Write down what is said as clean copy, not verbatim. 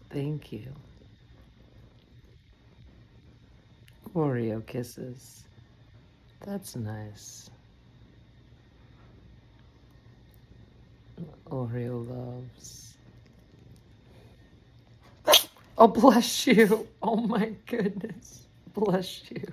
Thank you. Oreo kisses. That's nice. Oreo loves. Oh, bless you. Oh my goodness. Bless you.